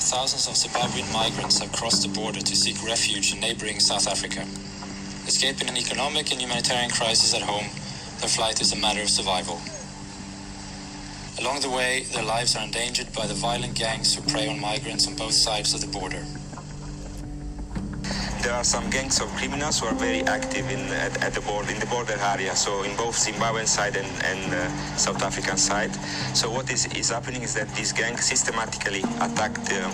thousands of Zimbabwean migrants have crossed the border to seek refuge in neighboring South Africa. Escaping an economic and humanitarian crisis at home, their flight is a matter of survival. Along the way, their lives are endangered by the violent gangs who prey on migrants on both sides of the border. There are some gangs of criminals who are very active in the border area, so in both Zimbabwean side and South African side. So what is happening is that these gangs systematically attack the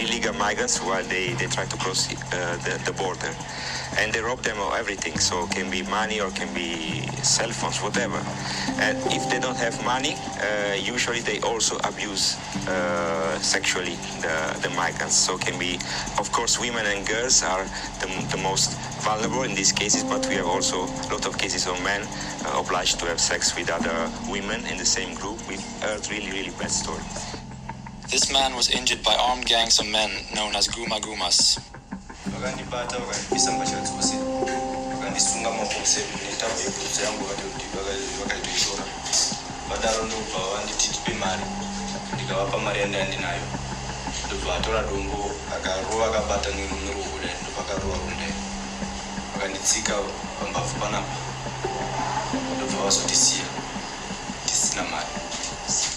illegal migrants while they try to cross the border. And they rob them of everything, so it can be money or can be cell phones, whatever. And if they don't have money, usually they also abuse sexually the migrants. So it can be, of course, women and girls are the most vulnerable in these cases, but we have also a lot of cases of men obliged to have sex with other women in the same group. We've heard really, really bad stories. This man was injured by armed gangs of men known as Guma Gumas.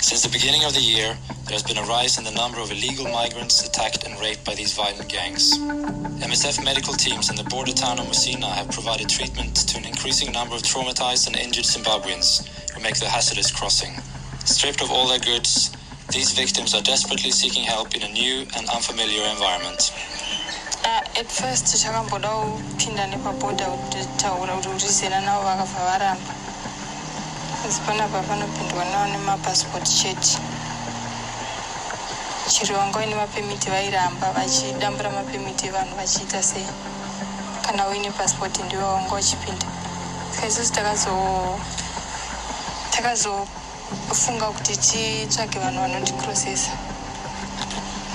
Since the beginning of the year, there has been a rise in the number of illegal migrants attacked and raped by these violent gangs. MSF medical teams in the border town of Musina have provided treatment to an increasing number of traumatized and injured Zimbabweans who make the hazardous crossing. Stripped of all their goods, these victims are desperately seeking help in a new and unfamiliar environment. At first, takamboda kupinda nepaboda kutaura kuti urizera navo vakabva varamba. Asi panapa panopindwa navo nemapassport chete. Chero vanga nemapemiti vairamba vachidambura mapemiti evanhu vachiita sei. Kana uine passport ndiwo vanga vachipinda. Saka isusu takazofunga kuti titsvage vanhu vanondikrosesa.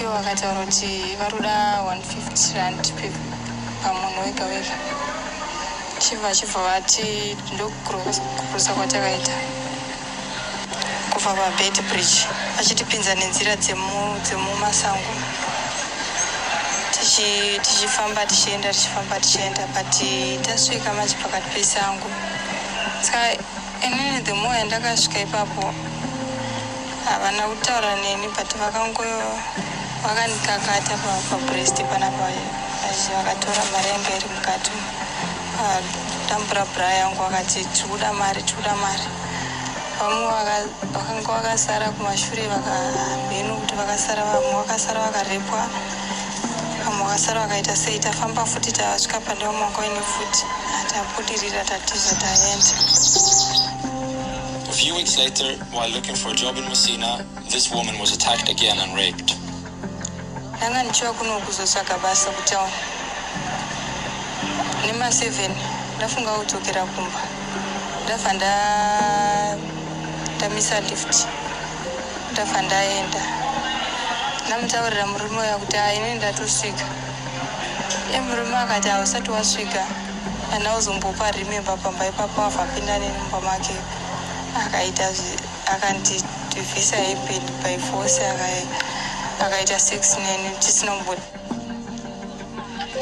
Ivo vakataura kuti varoda 150 rand pamunhu wega wega. Chibva vati ndokukurosa kwatakaita kubva pabed bridge vachitipinza nenzira dzemumasango tichifamba tichienda but tasvika machi pakati pesango. Saka inini the more yandakasvika ipapo havana kutaura neni but vakandikakata pabreast panapa vakatora mari yanga iri mukati dambura bra yangu vakati tikuda mari. Vamwe vakanga vakasara kumashure vakambenu kuti vamwe vakasara vakarepwa, vamwe vakasara vakaita sei. Tafamba futi tasvika pandau manga ine futi tabudirira tatiza taenda. A few weeks later, while looking for a job in Musina, this woman was attacked again and raped. Ndanga ndichiva kuno kuzotsvaga basa kutauni. Nema 7 ndafunga kudzokera kumba. Ndabva ndamisa lift. Ndabva ndaenda. Ndamutaurira murume uya kuti inini ndatosvika. Murume akati hausati wasvika. Ana uzombopa remember pamba ipapo avapinda neni mumba make. Akandivhisa iPad by force akaita sex neni tisina kumbodi.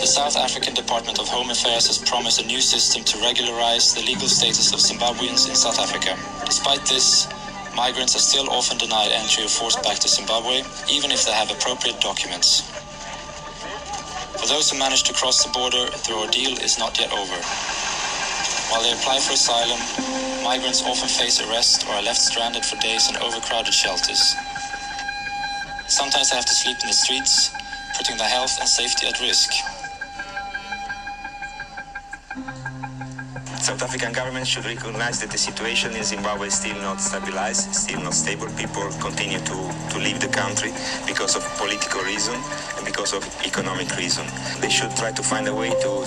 The South African Department of Home Affairs has promised a new system to regularize the legal status of Zimbabweans in South Africa. Despite this, migrants are still often denied entry or forced back to Zimbabwe, even if they have appropriate documents. For those who manage to cross the border, the ordeal is not yet over. While they apply for asylum, migrants often face arrest or are left stranded for days in overcrowded shelters. Sometimes they have to sleep in the streets, putting their health and safety at risk. South African government should recognize that the situation in Zimbabwe is still not stabilized, still not stable. People continue to leave the country because of political reason and because of economic reason. They should try to find a way to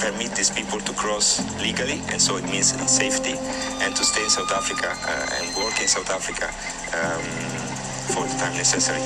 permit these people to cross legally, and so it means in safety, and to stay in South Africa and work in South Africa for the time necessary.